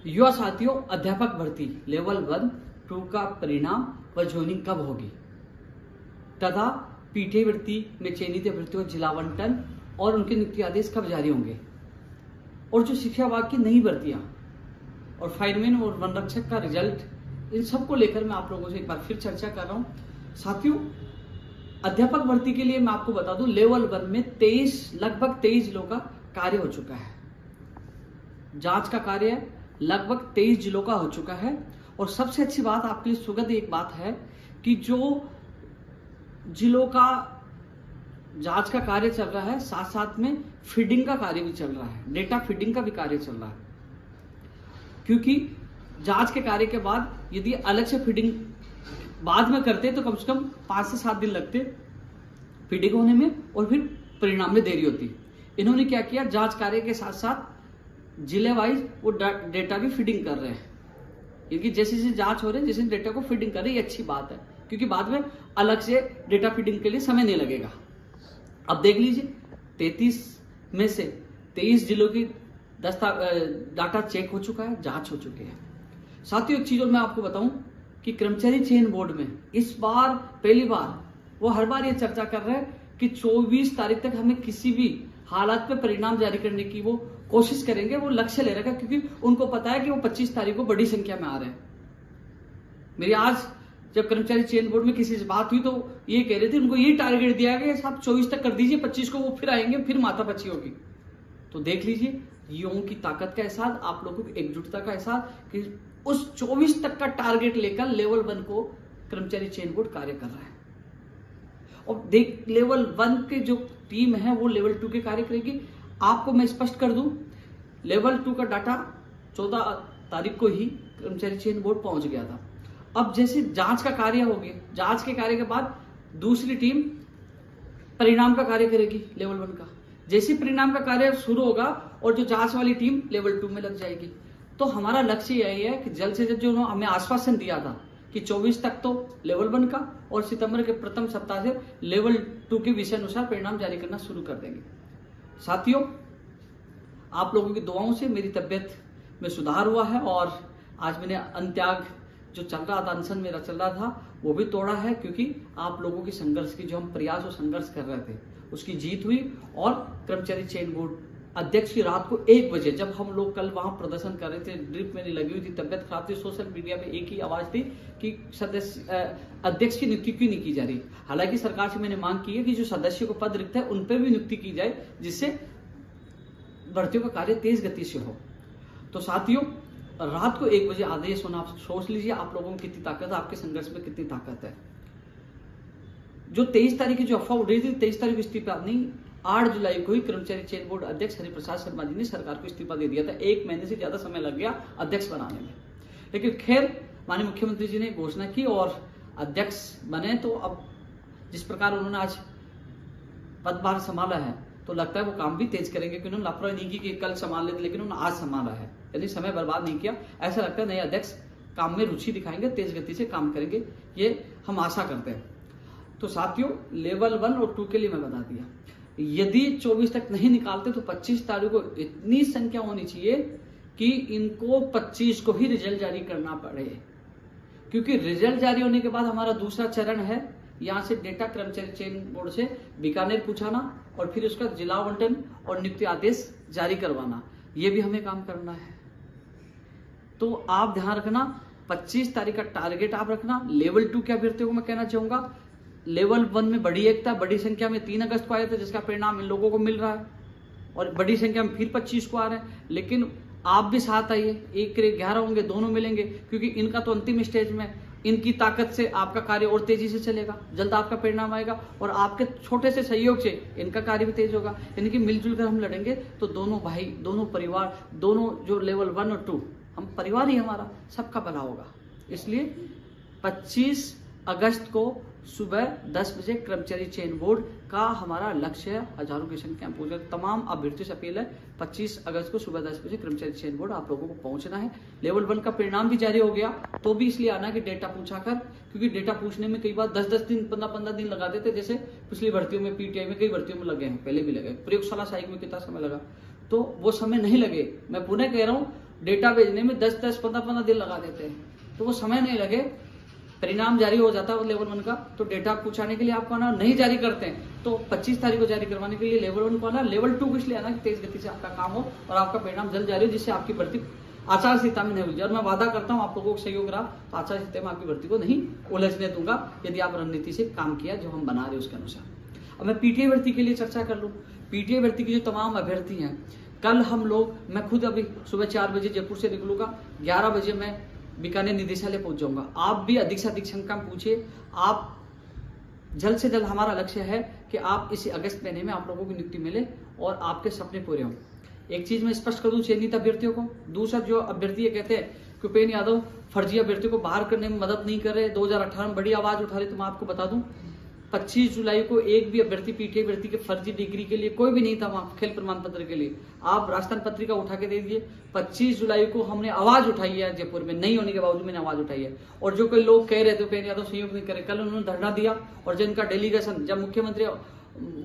युवा साथियों, अध्यापक भर्ती लेवल 1, 2 का परिणाम व जोइनिंग कब होगी तथा पीटीआई भर्ती में चयनित अभ्यर्थियों का जिला आवंटन और उनके नियुक्ति आदेश कब जारी होंगे, और जो शिक्षा विभाग की नई भर्तियां और फायरमैन और वन रक्षक का रिजल्ट, इन सबको लेकर मैं आप लोगों से एक बार फिर चर्चा कर रहा हूं। साथियों, अध्यापक भर्ती के लिए मैं आपको बता दूं, लेवल 1 में लगभग 23 जिलों का कार्य हो चुका है। जांच का कार्य लगभग 23 जिलों का हो चुका है। और सबसे अच्छी बात आपके लिए सुखद एक बात है कि जो जिलों का जांच का कार्य चल रहा है, साथ साथ में फीडिंग का कार्य भी चल रहा है, डेटा फीडिंग का भी कार्य चल रहा है। क्योंकि जांच के कार्य के बाद यदि अलग से फीडिंग बाद में करते तो कम से कम 5 से 7 दिन लगते फीडिंग होने में और फिर परिणाम में देरी होती। इन्होंने क्या किया, जांच कार्य के साथ साथ जिले वाइज वो डेटा भी फीडिंग कर रहे हैं। क्योंकि जैसे जैसे जांच हो रही है, जैसे डेटा को फीडिंग कर रहे हैं, ये अच्छी बात है, क्योंकि बाद में अलग से डेटा फीडिंग के लिए समय नहीं लगेगा। अब देख लीजिए, 33 में से 23 जिलों की डाटा चेक हो चुका है, जांच हो चुकी है। साथियों, एक चीज और मैं आपको बताऊं कि कर्मचारी चयन बोर्ड में इस बार पहली बार वो हर बार ये चर्चा कर रहे हैं कि 24 तारीख तक हमें किसी भी हालात में परिणाम जारी करने की वो कोशिश करेंगे, वो लक्ष्य ले रखा, क्योंकि उनको पता है कि वो 25 तारीख को बड़ी संख्या में आ रहे हैं। मेरी आज जब कर्मचारी चयन बोर्ड में किसी से बात हुई तो ये कह रहे थे, उनको ये टारगेट दिया गया साहब 24 तक कर दीजिए, 25 को वो फिर आएंगे, फिर माथापच्ची होगी। तो देख लीजिए, युवाओं की ताकत का एहसास, आप लोगों की एकजुटता का एहसास कि उस 24 तक का टारगेट लेकर लेवल 1 को कर्मचारी चयन बोर्ड कार्य कर रहा है। और देख, लेवल 1 के जो टीम है वो लेवल 2 के कार्य करेगी। आपको मैं स्पष्ट कर दूं, लेवल 2 का डाटा 14 तारीख को ही कर्मचारी चयन बोर्ड पहुंच गया था। अब जैसे जांच का कार्य हो गया, जांच के कार्य के बाद दूसरी टीम परिणाम का कार्य करेगी लेवल 1 का। जैसे परिणाम का कार्य शुरू होगा और जो जांच वाली टीम लेवल 2 में लग जाएगी। तो हमारा लक्ष्य यही है कि जल्द से जल्द जो हमें आश्वासन दिया था कि 24 तक तो लेवल 1 का और सितंबर के प्रथम सप्ताह से लेवल 2 के विषय अनुसार परिणाम जारी करना शुरू कर देंगे। साथियों, आप लोगों की दुआओं से मेरी तबियत में सुधार हुआ है और आज मैंने अंत्याग जो चल रहा था, अनशन मेरा चल रहा था, वो भी तोड़ा है, क्योंकि आप लोगों की संघर्ष की जो हम प्रयास और संघर्ष कर रहे थे उसकी जीत हुई। और कर्मचारी चयन बोर्ड अध्यक्ष की रात को 1 बजे, जब हम लोग कल वहां प्रदर्शन कर रहे थे, ड्रिप मेरी लगी हुई थी, तबियत खराब थी, सोशल मीडिया में एक ही आवाज थी कि अध्यक्ष की नियुक्ति क्यों नहीं की जा रही। हालांकि सरकार से मैंने मांग की है कि जो सदस्य को पद रिक्त है उन पर भी नियुक्ति की जाए, जिससे भर्तियों का कार्य तेज गति से हो। तो साथियों, रात को 1 बजे आदेश होना, आप सोच लीजिए आप लोगों में कितनी ताकत है, आपके संघर्ष में कितनी ताकत है। जो 23 तारीख की जो अफवाह उड़ रही थी, 23 तारीख को इस्तीफा नहीं, 8 जुलाई को ही कर्मचारी चयन बोर्ड अध्यक्ष हरिप्रसाद शर्मा जी ने सरकार को इस्तीफा दे दिया था। 1 महीने से ज्यादा समय लग गया अध्यक्ष बनाने में, लेकिन खैर माननीय मुख्यमंत्री जी ने घोषणा की और अध्यक्ष बने। तो अब जिस प्रकार उन्होंने आज पदभार संभाला है, तो लगता है वो काम भी तेज करेंगे, क्योंकि उन्होंने लापरवाही नहीं की कि कल संभाल लेते, लेकिन उन्होंने आज संभाला है, यानी समय बर्बाद नहीं किया। ऐसा लगता है नए अध्यक्ष काम में रुचि दिखाएंगे, तेज गति से काम करेंगे, ये हम आशा करते हैं। तो साथियों, लेवल 1 और 2 के लिए मैं बता दिया, यदि 24 तक नहीं निकालते तो 25 तारीख को इतनी संख्या होनी चाहिए कि इनको 25 को ही रिजल्ट जारी करना पड़े, क्योंकि रिजल्ट जारी होने के बाद हमारा दूसरा चरण है यहां से डेटा कर्मचारी चयन बोर्ड से बीकानेर पूछाना और फिर उसका जिला आवंटन और नियुक्ति आदेश जारी करवाना, ये भी हमें काम करना है। तो आप ध्यान रखना, 25 तारीख का टारगेट आप रखना। लेवल 2 के अभ्यर्थियों को मैं कहना चाहूंगा, लेवल 1 में बड़ी एकता, बड़ी संख्या में 3 अगस्त को आए थे, जिसका परिणाम इन लोगों को मिल रहा है, और बड़ी संख्या में फिर 25 को आ रहे हैं। लेकिन आप भी साथ आइए, 1 के 11 होंगे, दोनों मिलेंगे, क्योंकि इनका तो अंतिम स्टेज में, इनकी ताकत से आपका कार्य और तेजी से चलेगा, जल्द आपका परिणाम आएगा, और आपके छोटे से सहयोग से इनका कार्य भी तेज होगा। यानी कि मिलजुल कर हम लड़ेंगे तो दोनों भाई, दोनों परिवार, दोनों जो लेवल 1 और 2, हम परिवार ही हमारा, सबका भला होगा। इसलिए 25 अगस्त को सुबह 10 बजे कर्मचारी चयन बोर्ड का हमारा लक्ष्य है। हजारों की संख्या में पहुंचे, तमाम अभ्यर्थियों से अपील है, 25 अगस्त को सुबह 10 बजे कर्मचारी चयन बोर्ड आप लोगों को पहुंचना है। लेवल 1 का परिणाम भी जारी हो गया, तो भी इसलिए आना कि डेटा पूछा कर, क्योंकि डेटा पूछने में कई बार 10-10 दिन, 15-15 दिन लगा देते, जैसे पिछली भर्तियों में, पीटीआई में कई भर्तियों में लगे हैं, पहले भी लगे, प्रयोगशाला सहायक में कितना समय लगा, तो वो समय नहीं लगे। मैं पुनः कह रहा हूँ, डेटा भेजने में 10-10, 15-15 दिन लगा देते हैं। तो वो समय नहीं लगे, परिणाम जारी हो जाता है लेवल 1 का, तो डेटा पहुंचाने के लिए आपको आना, नहीं जारी करते हैं तो 25 तारीख को जारी करवाने के लिए लेवल 1 को आना, लेवल 2 को इसलिए आना कि तेज गति से आपका काम हो और आपका परिणाम जल्द जारी हो, जिससे आपकी भर्ती आचार संहिता में नहीं उलझे। और मैं वादा करता हूं आप लोगों को सहयोग रहा तो आचार संहिता में आपकी भर्ती को नहीं उलझने दूंगा, यदि आप रणनीति से काम किया जो हम बना रहे हैं उसके अनुसार। अब मैं पीटीआई भर्ती के लिए चर्चा कर लूं। पीटीआई भर्ती की जो तमाम अभ्यर्थी हैं, कल हम लोग, मैं खुद अभी सुबह 4 बजे जयपुर से निकलूंगा, 11 बजे मैं बीकानेर निदेशालय पहुंच जाऊंगा। आप भी अधिक से अधिक संख्या में पूछिए, आप जल्द से जल्द, हमारा लक्ष्य है कि आप इसी अगस्त महीने में आप लोगों की नियुक्ति मिले और आपके सपने पूरे हों। एक चीज मैं स्पष्ट कर दूं चयनित अभ्यर्थियों को, दूसरा जो अभ्यर्थी कहते हैं कि उपेंद्र यादव फर्जी अभ्यर्थियों को बाहर करने में मदद नहीं कर रहे, 2018 में बड़ी आवाज उठा रहे, तो मैं आपको बता दूं 25 जुलाई को एक भी अभ्यर्थी पीटीआई भर्ती के फर्जी डिग्री के लिए कोई भी नहीं था वहां खेल प्रमाण पत्र के लिए। आप राजस्थान पत्रिका उठा के दे दीजिए, 25 जुलाई को हमने आवाज उठाई है जयपुर में, नहीं होने के बावजूद मैंने आवाज उठाई है। और जो कोई लोग कह रहे थे उपेंद्र यादव सहयोग नहीं करे, कल उन्होंने धरना दिया और जिनका डेलीगेशन जब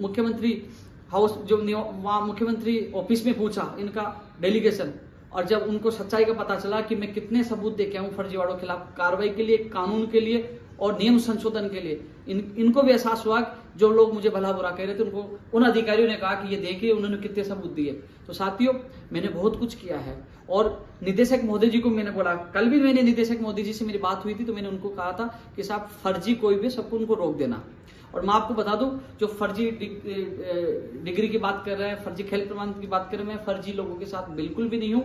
मुख्यमंत्री हाउस, जो वहां मुख्यमंत्री ऑफिस में पूछा इनका डेलीगेशन, और जब उनको सच्चाई का पता चला कि मैं कितने सबूत दे के आऊं फर्जीवाड़ों के खिलाफ कार्रवाई के लिए, कानून के लिए और नियम संशोधन के लिए, इनको भी एहसास हुआ जो लोग मुझे भला बुरा कह रहे थे, उनको उन अधिकारियों ने कहा कि ये देखिए उन्होंने कितने सबूत दिए। तो साथियों, मैंने बहुत कुछ किया है और निदेशक महोदय जी को मैंने बोला, कल भी मैंने निदेशक महोदय जी से मेरी बात हुई थी, तो मैंने उनको कहा था कि साहब फर्जी कोई भी, सबको उनको रोक देना। और मैं आपको बता दूं, जो फर्जी डिग्री की बात कर रहे हैं, फर्जी खेल प्रमाण की बात कर रहे हैं, मैं फर्जी लोगों के साथ बिल्कुल भी नहीं हूं।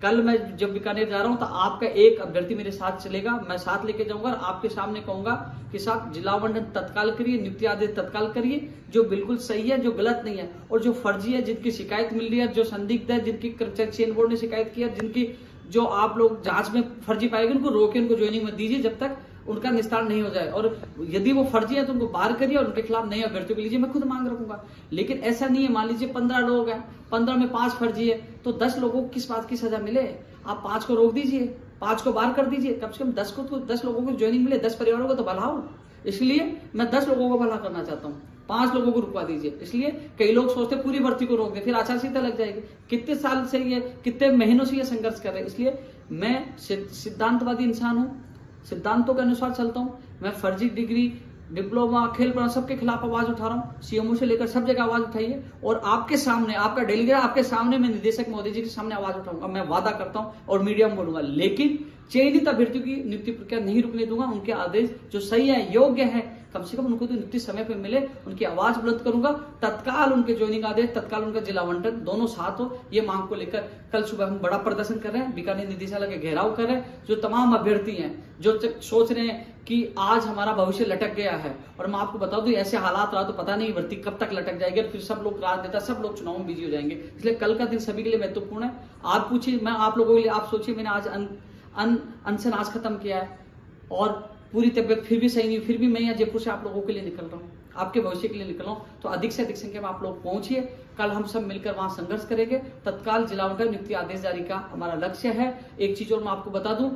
कल मैं जब बीकानेर जा रहा हूं तो आपका एक अभ्यर्थी मेरे साथ चलेगा, मैं साथ लेके जाऊंगा और आपके सामने कहूंगा कि साहब जिला आवंटन तत्काल करिए, नियुक्ति आदेश तत्काल करिए, जो बिल्कुल सही है, जो गलत नहीं है। और जो फर्जी है, जिनकी शिकायत मिल रही है, जो संदिग्ध है, जिनकी कर्मचारी चयन बोर्ड ने शिकायत की है, जिनकी जो आप लोग जांच में फर्जी पाएंगे, उनको रोके, उनको ज्वाइनिंग मत दीजिए जब तक उनका निस्तारण नहीं हो जाए। और यदि वो फर्जी है तो उनको बाहर करिए और उनके खिलाफ नए अभ्यर्थियों को लीजिए, मैं खुद मांग रखूंगा। लेकिन ऐसा नहीं है, मान लीजिए 15 लोग हैं, 15 में 5 फर्जी है, तो 10 लोगों को किस बात की सजा मिले? आप 5 को रोक दीजिए, 5 को बाहर कर दीजिए, कम से कम 10 लोगों को ज्वाइनिंग मिले, 10 परिवारों को तो भला हो। इसलिए मैं 10 लोगों को भला करना चाहता हूँ, 5 लोगों को रुकवा दीजिए। इसलिए कई लोग सोचते पूरी भर्ती को रोक दे, फिर आचार संहिता लग जाएगी। कितने साल से ये, कितने महीनों से ये संघर्ष कर रहे हैं। इसलिए मैं सिद्धांतवादी इंसान हूँ, सिद्धांतों के अनुसार चलता हूँ। मैं फर्जी डिग्री, डिप्लोमा, खेल प्रमाण सबके खिलाफ आवाज उठा रहा हूँ, सीएमओ से लेकर सब जगह आवाज उठाइए। और आपके सामने, आपका डेलीगेट आपके सामने, मैं निदेशक महोदय जी के सामने आवाज उठाऊंगा, मैं वादा करता हूँ और मीडिया में बोलूंगा। लेकिन चयनित अभ्यर्थियों की नियुक्ति प्रक्रिया नहीं रुकने दूंगा। उनके आदेश जो सही है, योग्य है, कम से कम उनको तो नियुक्ति समय पर मिले, उनकी आवाज बुलंद करूंगा। तत्काल उनके ज्वाइनिंग आदेश, तत्काल उनका जिला आवंटन, दोनों साथ हो, ये मांग को लेकर कल सुबह हम बड़ा प्रदर्शन कर रहे हैं, बीकानेर निदेशालय के घेराव कर रहे हैं। जो तमाम अभ्यर्थी हैं जो सोच रहे हैं कि आज हमारा भविष्य लटक गया है, और मैं आपको बता दूं ऐसे हालात रहा तो पता नहीं भर्ती कब तक लटक जाएगी, और फिर सब लोग राजनेता, सब लोग चुनाव में बिजी हो जाएंगे। इसलिए कल का दिन सभी के लिए महत्वपूर्ण है। आप पूछिए, मैं आप लोगों के लिए, आप सोचिए, मैंने आज अनशन आज खत्म किया है और पूरी तबियत फिर भी सही नहीं, फिर भी मैं यहाँ जयपुर से आप लोगों के लिए निकल रहा हूँ, आपके भविष्य के लिए निकल रहा हूँ। तो अधिक से अधिक संख्या में आप लोग पहुंचिए, कल हम सब मिलकर वहां संघर्ष करेंगे। तत्काल जिला आवंटन नियुक्ति आदेश जारी का हमारा लक्ष्य है। एक चीज और मैं आपको बता दूं,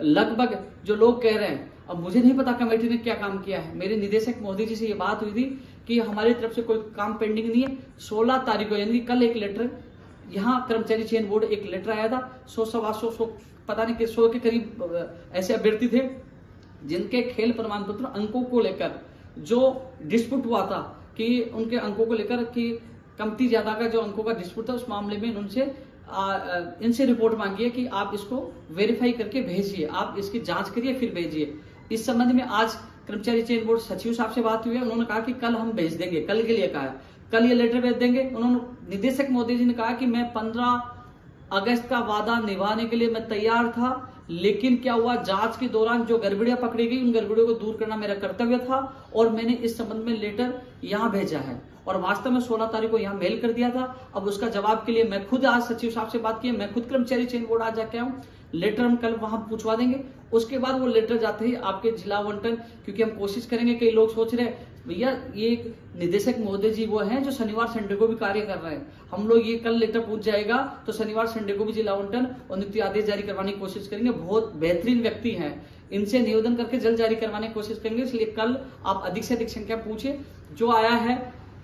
लगभग जो लोग कह रहे हैं, अब मुझे नहीं पता कमेटी ने क्या काम किया है, मेरे निदेशक महोदय जी से ये बात हुई थी कि हमारी तरफ से कोई काम पेंडिंग नहीं है। 16 तारीख को, यानी कल, एक लेटर यहाँ कर्मचारी चयन बोर्ड, एक लेटर आया था, 100 पता नहीं कि 100 के करीब ऐसे अभ्यर्थी थे जिनके खेल प्रमाण पत्र अंकों को लेकर जो डिस्प्यूट हुआ था, कि उनके अंकों को लेकर कि कमती ज्यादा का जो अंकों का डिस्प्यूट था, उस मामले में इनसे रिपोर्ट मांगी है कि आप इसको वेरीफाई करके भेजिए, आप इसकी जांच करिए फिर भेजिए। इस संबंध में आज कर्मचारी चयन बोर्ड सचिव साहब से बात हुई है, उन्होंने कहा कि कल हम भेज देंगे, कल के लिए कहा है, कल ये लेटर भेज देंगे। उन्होंने, निदेशक महोदय जी ने कहा कि मैं 15 अगस्त का वादा निभाने के लिए मैं तैयार था, लेकिन क्या हुआ, जांच के दौरान जो गड़बड़ियां पकड़ी गई, उन गड़बड़ियों को दूर करना मेरा कर्तव्य था और मैंने इस संबंध में लेटर यहां भेजा है। और वास्तव में 16 तारीख को यहां मेल कर दिया था। अब उसका जवाब के लिए मैं खुद आज सचिव साहब से बात की, मैं खुद कर्मचारी चयन बोर्ड आज जाके आऊं, लेटर हम कल वहां पूछवा देंगे। उसके बाद वो लेटर जाते ही आपके जिला आवंटन, क्योंकि हम कोशिश करेंगे, कई लोग सोच रहे हैं भैया ये निदेशक महोदय जी वो हैं जो शनिवार संडे को भी कार्य कर रहे हैं, हम लोग ये कल लेटर पूछ जाएगा तो शनिवार संडे को भी जिला आवंटन और नियुक्ति आदेश जारी करवाने की कोशिश करेंगे। बहुत बेहतरीन व्यक्ति हैं, इनसे निवेदन करके जल्द जारी करवाने की कोशिश करेंगे। इसलिए कल आप अधिक से अधिक संख्या पूछिए। जो आया है,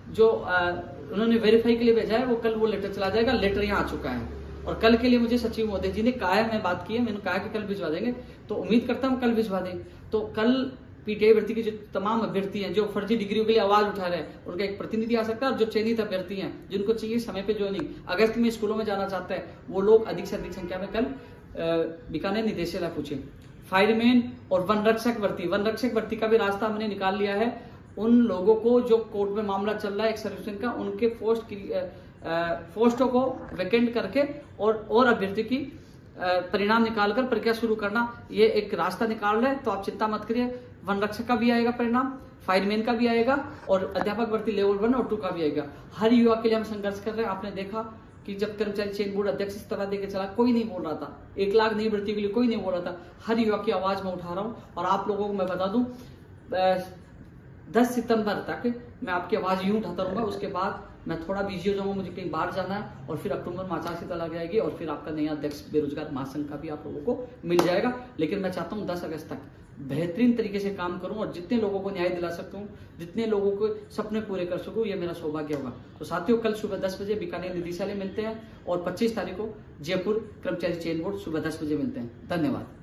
जो उन्होंने वेरीफाई के लिए भेजा है, वो कल वो लेटर चला जाएगा। लेटर यहाँ आ चुका है और कल के लिए मुझे सचिव महोदय जी ने कहा है, मैं बात की है, मैंने कहा कि कल भिजवा देंगे, तो उम्मीद करता हूँ कल भिजवा दें। तो कल पीटीआई भर्ती के जो तमाम अभ्यर्थी हैं जो फर्जी डिग्रियों के लिए आवाज उठा रहे हैं, उनका एक प्रतिनिधि आ सकता है, और जो चयनित अभ्यर्थी हैं जिनको चाहिए समय पे ज्वाइनिंग, अगस्त में स्कूलों में जाना चाहते हैं, वो लोग अधिक से अधिक संख्या में कल बीकानेर निदेशालय पूछे। फायरमैन और वन रक्षक भर्ती का भी रास्ता हमने निकाल लिया है। उन लोगों को जो कोर्ट में मामला चल रहा है एक सर्विसमैन का, उनके पोस्टों को वैकेंट करके और अभ्यर्थी की परिणाम निकालकर प्रक्रिया शुरू करना, ये एक रास्ता निकाल रहे हैं। तो आप चिंता मत करिए, वन रक्षक का भी आएगा परिणाम, फायरमैन का भी आएगा, और अध्यापक भर्ती लेवल 1 और 2 का भी आएगा। हर युवा के लिए हम संघर्ष कर रहे हैं। आपने देखा कि जब कर्मचारी चयन बोर्ड अध्यक्ष इस तरह देके चला, कोई नहीं बोल रहा था, 1 लाख नई भर्ती के लिए कोई नहीं बोल रहा था। हर युवा की आवाज मैं उठा रहा हूं, और आप लोगों को मैं बता दूं 10 सितंबर तक मैं आपकी आवाज यूं उठाता रहूंगा। उसके बाद मैं थोड़ा बिजी हो जाऊंगा, मुझे कहीं बाहर जाना है, और फिर अक्टूबर में आचार संहिता लग जाएगी, और फिर आपका नया अध्यक्ष बेरोजगार महासंघ का भी आप लोगों को मिल जाएगा। लेकिन मैं चाहता हूं 10 अगस्त तक बेहतरीन तरीके से काम करूं, और जितने लोगों को न्याय दिला सकता हूं, जितने लोगों को सपने पूरे कर सकूं, ये मेरा सौभाग्य होगा। तो साथियों, कल सुबह 10 बजे बीकानेर निदेशालय मिलते हैं, और 25 तारीख को जयपुर कर्मचारी चयन बोर्ड सुबह 10 बजे मिलते हैं। धन्यवाद।